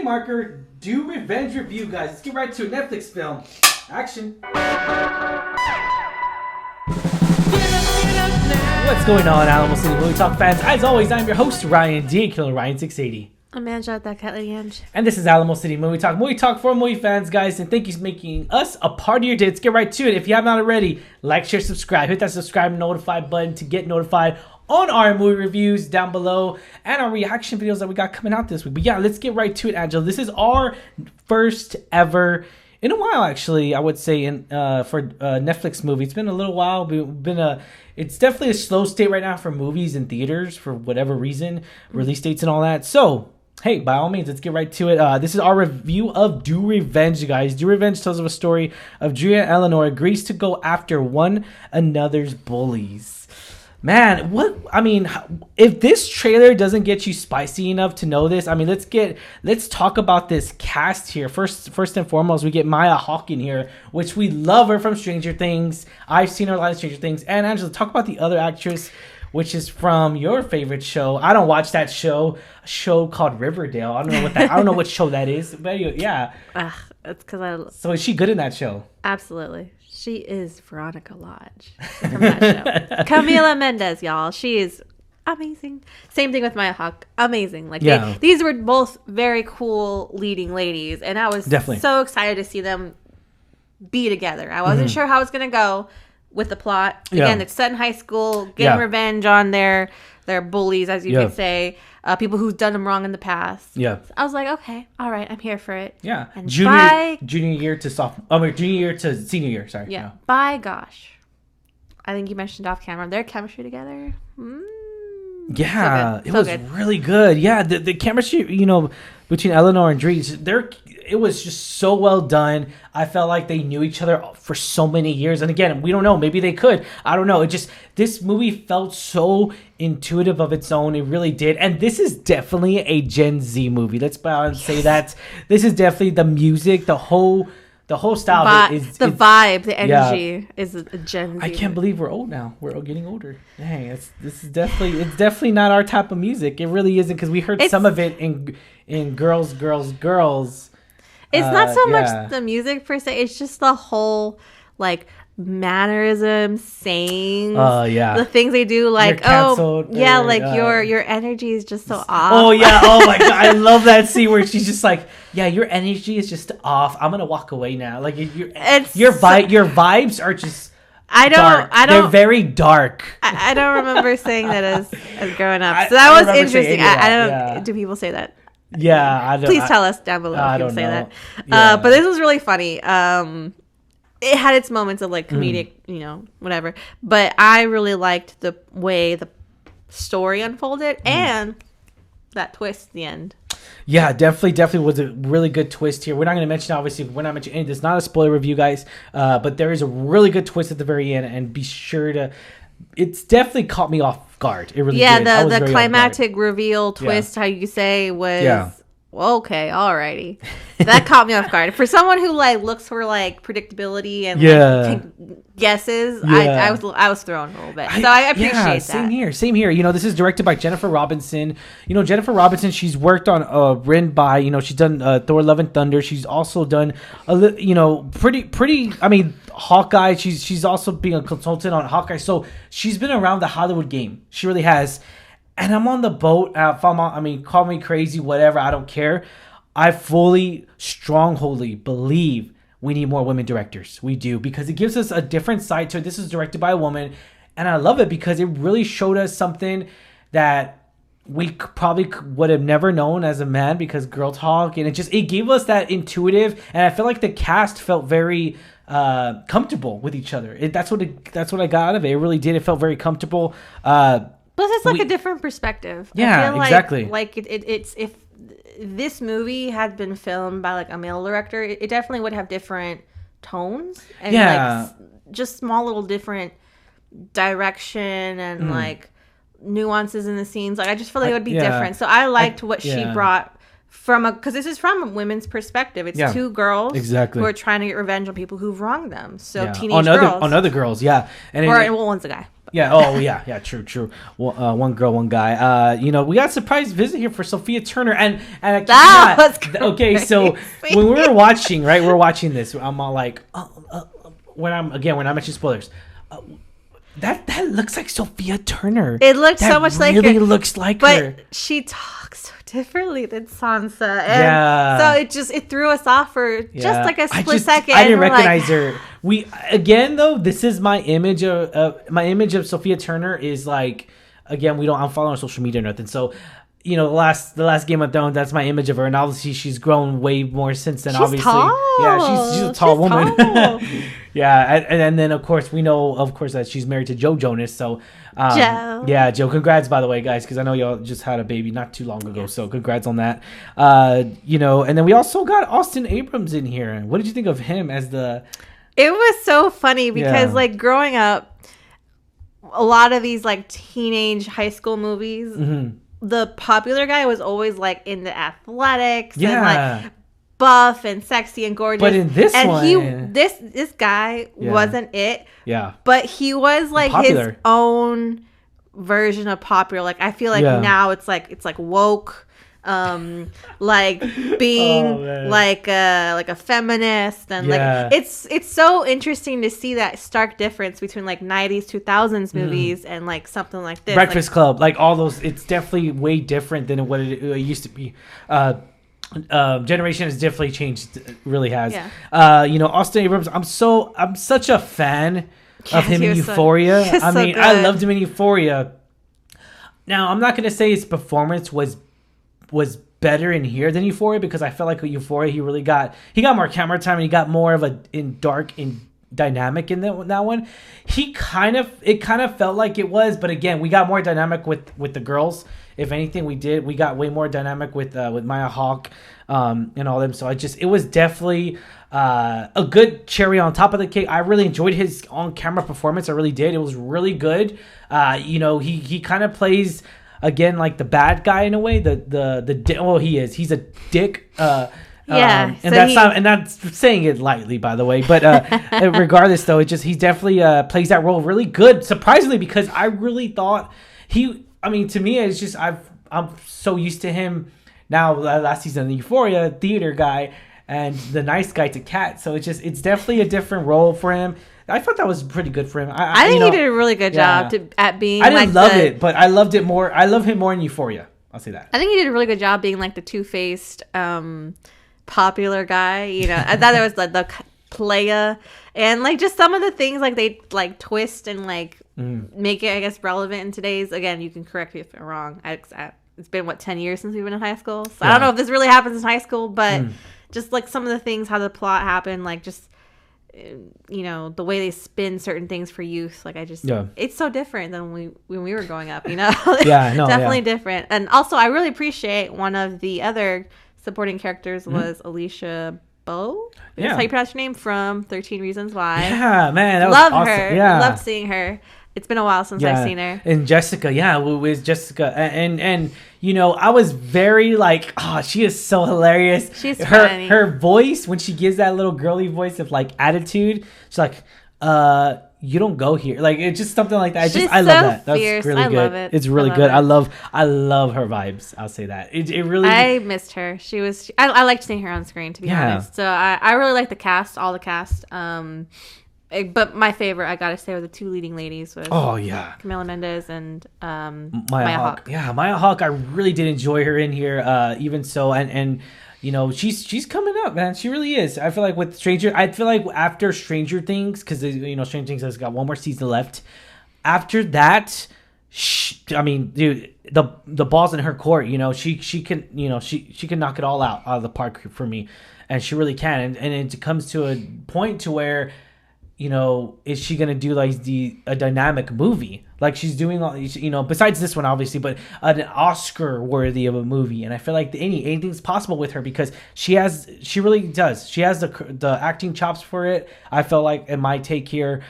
Marker, do revenge review, guys. Let's get right to a Netflix film. Action. What's going on, Alamo City Movie Talk fans? As always, I'm your host, Ryan D. Killer Ryan 680. I'm Angela, that Kelly Ange. And this is Alamo City Movie Talk. Movie Talk for movie fans, guys. And thank you for making us a part of your day. Let's get right to it. If you have not already, like, share, subscribe. Hit that subscribe and notify button to get notified on our movie reviews down below and our reaction videos that we got coming out this week. But yeah, let's get right to it, Angela. This is our first ever, in a while actually, I would say, for Netflix movie. It's been a little while. It's definitely a slow state right now for movies and theaters for whatever reason, release dates and all that. So, hey, by all means, let's get right to it. This is our review of Do Revenge, guys. Do Revenge tells of a story of Julia and Eleanor agrees to go after one another's bullies. Man, if this trailer doesn't get you spicy enough to know this, let's talk about this cast here. First and foremost, we get Maya Hawke here, which we love her from Stranger Things. I've seen her a lot of Stranger Things. And Angela, talk about the other actress, which is from your favorite show. I don't watch that show, a show called Riverdale. I don't know what show that is. But anyway, yeah. It's because So is she good in that show? Absolutely. She is Veronica Lodge from that show. Camila Mendes, y'all. She is amazing. Same thing with Maya Hawke. Amazing. These were both very cool leading ladies, and I was so excited to see them be together. I wasn't sure how it's going to go with the plot. Again, it's set in high school, getting revenge on their bullies, as you could say. People who've done them wrong in the past. Yeah. So I was like, okay, all right, I'm here for it. Yeah. And junior year to senior year, sorry. Yeah. No. By gosh. I think you mentioned off camera, their chemistry together. Yeah. It was really good. Yeah. The chemistry, between Eleanor and Dries, it was just so well done. I felt like they knew each other for so many years. And again, we don't know. Maybe they could. I don't know. This movie felt so intuitive of its own. It really did. And this is definitely a Gen Z movie. Let's say that. This is definitely the music, the whole style is the vibe, the energy is a Gen Z. I can't believe we're old now. We're all getting older. Dang, it's definitely not our type of music. It really isn't, because we heard some of it in Girls. It's not so much the music per se. It's just the whole mannerisms, sayings, the things they do. Your energy is just so off. Oh yeah, oh my god, I love that scene where she's just like, yeah, your energy is just off. I'm gonna walk away now. Like your vibes are just. They're very dark. I don't remember saying that as growing up. So that was interesting. I don't. Yeah. Do people say that? Yeah, I don't. Please tell us down below if people say that. Yeah. But this was really funny. It had its moments of comedic, whatever. But I really liked the way the story unfolded and that twist at the end. Yeah, definitely was a really good twist here. We're not going to mention, obviously, anything. It's not a spoiler review, guys. But there is a really good twist at the very end, and be sure to. It's definitely caught me off guard. It really did. Yeah, the climactic reveal twist, how you say, was. Yeah. Well, okay, alrighty. That caught me off guard. For someone who looks for predictability and guesses, I was thrown a little bit. So I appreciate that. Same here. This is directed by Jennifer Robinson. Jennifer Robinson, she's worked on written by, she's done Thor: Love and Thunder. She's also done pretty. I mean, Hawkeye. She's also being a consultant on Hawkeye. So she's been around the Hollywood game. She really has. And I'm on the boat. Call me crazy, whatever. I don't care. I strongly believe we need more women directors. We do, because it gives us a different side to it. This is directed by a woman, and I love it because it really showed us something that we probably would have never known as a man, because girl talk, and it gave us that intuitive. And I feel like the cast felt very comfortable with each other. That's what I got out of it. It really did. It felt very comfortable. Plus, it's a different perspective. Yeah, exactly. It's if this movie had been filmed by a male director, it definitely would have different tones and just small little different direction and nuances in the scenes. I just feel like it would be different. So I liked what she brought because this is from a women's perspective. It's two girls who are trying to get revenge on people who've wronged them. So teenage girls. On other girls, yeah. One's a guy. Yeah. Oh, yeah. True. Well, one girl, one guy. We got a surprise visit here for Sophia Turner, and that was crazy. Okay. So when we were watching, right, we're watching this. I'm all like, when I mention spoilers. That looks like Sophia Turner. It looks so much like her. Really looks like her. But she talks so differently than Sansa. And so it threw us off for just like a split second. I didn't recognize her. This is my image of Sophia Turner is like, again, I'm following her social media or nothing. So, the last Game of Thrones, that's my image of her, and obviously she's grown way more since then. She's tall. Yeah, she's a tall woman. Yeah, and then of course we know that she's married to Joe Jonas. So Joe. Yeah, Joe. Congrats, by the way, guys, because I know y'all just had a baby not too long ago. So congrats on that. And then we also got Austin Abrams in here. What did you think of him as the? It was so funny because like growing up, a lot of these like teenage high school movies. Mm-hmm. The popular guy was always like into athletics and like buff and sexy and gorgeous. But in this one, this guy wasn't it. Yeah. But he was like popular. His own version of popular. Like I feel like now it's like woke. Like being like a feminist and like it's so interesting to see that stark difference between like 90s 2000s movies and like something like this Breakfast Club, like all those. It's definitely way different than what it used to be. Generation has definitely changed. It really has. Austin Abrams, I'm such a fan of him in Euphoria. I loved him in Euphoria. Now I'm not gonna say his performance was better in here than Euphoria, because I felt like with Euphoria he got more camera time and he got more of a dark dynamic in that one. It kind of felt like it was, but again, we got more dynamic with the girls. If anything, we got way more dynamic with Maya Hawke and all them. So it was definitely a good cherry on top of the cake. I really enjoyed his on camera performance. I really did. It was really good. He kind of plays, again, like the bad guy in a way. He's a dick. And that's saying it lightly, by the way. But regardless, though, he definitely plays that role really good. Surprisingly, because I really thought to me, it's just I'm so used to him now. Last season, the Euphoria theater guy and the nice guy to Kat. So it's definitely a different role for him. I thought that was pretty good for him. I think he did a really good job at being. I didn't love it, but I loved it more. I love him more in Euphoria. I'll say that. I think he did a really good job being like the two-faced, popular guy. I thought it was like the playa, and like just some of the things like they like twist and like make it, I guess, relevant in today's. Again, you can correct me if I'm wrong. It's been 10 years since we've been in high school, so I don't know if this really happens in high school, but just like some of the things, how the plot happened, like just. The way they spin certain things for youth, like it's so different than when we were growing up, definitely different. And also I really appreciate one of the other supporting characters was Alicia Bowe. That's how you pronounce your name, from 13 Reasons Why. Yeah, man, that was Love awesome. her. Yeah. Loved seeing her. It's been a while since I've seen her. And Jessica, with Jessica, and I was very like, she is so hilarious. She's funny. Her voice, when she gives that little girly voice of like attitude, she's like, you don't go here. Like, it's just something like that. I love that. That's fierce. really good. Love it. It's really good. I love her vibes. I'll say that. It really. I missed her. I liked seeing her on screen, to be honest. So I really like the cast, all the cast. But my favorite, I gotta say, were the two leading ladies. Camila Mendes and Maya Hawke. Yeah, Maya Hawke. I really did enjoy her in here. Even so, and she's coming up, man. She really is. I feel like with after Stranger Things, because Stranger Things has got one more season left. After that, dude, the ball's in her court. She can she can knock it all out of the park for me, and she really can. And it comes to a point to where. Is she gonna do like a dynamic movie like she's doing all besides this one, obviously, but an Oscar worthy of a movie? And I feel like anything's possible with her, because she really does. She has the acting chops for it. I felt like in my take here,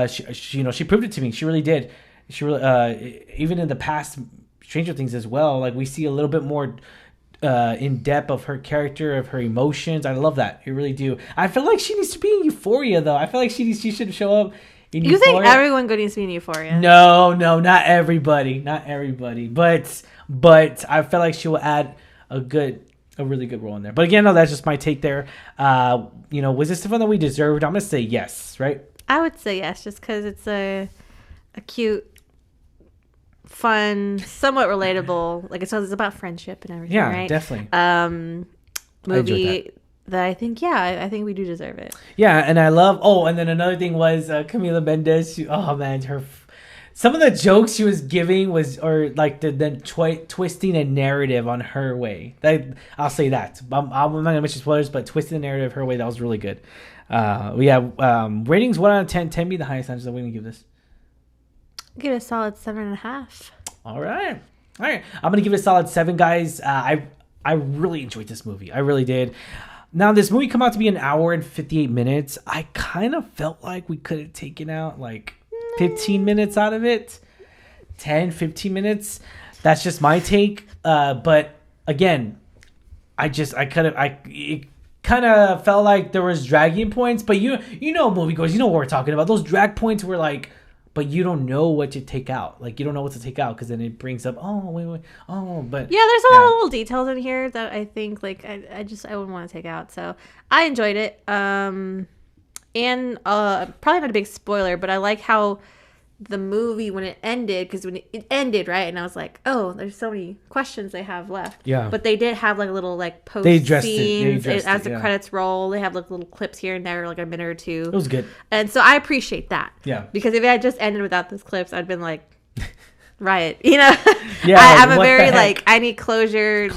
she proved it to me. She really did. She really even in the past Stranger Things as well. Like, we see a little bit more in depth of her character, of her emotions. I love that. I really do. I feel like she needs to be in Euphoria, though. I feel like she should show up in Euphoria. You think everyone needs to be in Euphoria? No, not everybody. Not everybody. But I feel like she will add a really good role in there. But again, no, that's just my take there. Was this the one that we deserved? I'm going to say yes, right? I would say yes, just because it's a cute, fun, somewhat relatable. Like it's about friendship and everything, right? Yeah, definitely. Movie that I think, I think we do deserve it. Yeah, and I love. Oh, and then another thing was Camila Mendes. Some of the jokes she was giving or like the twisting a narrative on her way. I'll say that. I'm not gonna mention spoilers, but twisting the narrative her way, that was really good. We have ratings 1 out of 10. 10 be the highest. So we're gonna give this. Give it a solid 7.5. All right. I'm gonna give it a solid 7, guys. I really enjoyed this movie. I really did. Now, this movie come out to be an hour and 58 minutes. I kind of felt like we could have taken out like 15 minutes out of it. 10, 15 minutes. That's just my take. But again, it kind of felt like there was dragging points. But you know, moviegoers, you know what we're talking about. Those drag points were like, but you don't know what to take out. Like, you don't know what to take out because then it brings up, but... Yeah, there's a lot of little details in here that I think, like, I wouldn't want to take out. So, I enjoyed it. And probably not a big spoiler, but I like how the movie, when it ended, because when it ended, right, and I was like, oh, there's so many questions they have left. Yeah. But they did have, like, little, like, post scenes. As the credits roll, they have, like, little clips here and there, like, a minute or two. It was good. And so I appreciate that. Yeah. Because if it had just ended without those clips, I'd been like, riot. You know? Yeah. I'm a very, like, I need closure.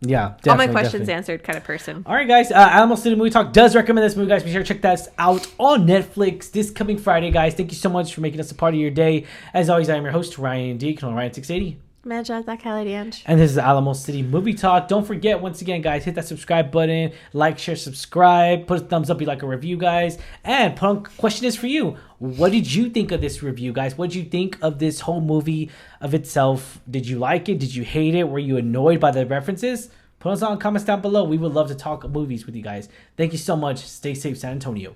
Yeah, definitely. All my questions answered kind of person. All right, guys. Alamo City Movie Talk does recommend this movie, guys. Be sure to check that out on Netflix this coming Friday, guys. Thank you so much for making us a part of your day. As always, I am your host, Ryan D. Can Ryan680. Imagine that Kelly D'Ange. And this is Alamo City Movie Talk. Don't forget, once again, guys, hit that subscribe button. Like, share, subscribe. Put a thumbs up if you like a review, guys. And question is for you. What did you think of this review, guys? What did you think of this whole movie of itself? Did you like it? Did you hate it? Were you annoyed by the references? Put us on comments down below. We would love to talk movies with you guys. Thank you so much. Stay safe, San Antonio.